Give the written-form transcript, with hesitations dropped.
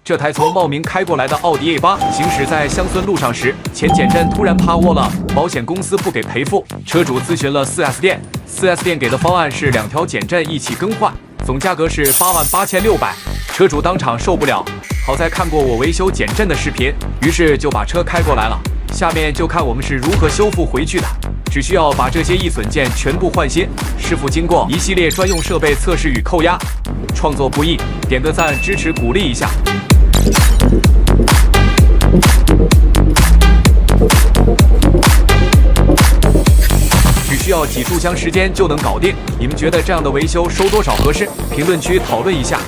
这台从茂名开过来的奥迪 A8 行驶在乡村路上时，前减震突然趴窝了，保险公司不给赔付，车主咨询了 4S 店，4S 店给的方案是2条减震一起更换，总价格是88600，车主当场受不了，好在看过我维修减震的视频，于是就把车开过来了。下面就看我们是如何修复回去的。只需要把这些易损件全部换新，师傅经过一系列专用设备测试与扣压，创作不易，点个赞支持鼓励一下。只需要几炷香时间就能搞定，你们觉得这样的维修收多少合适？评论区讨论一下。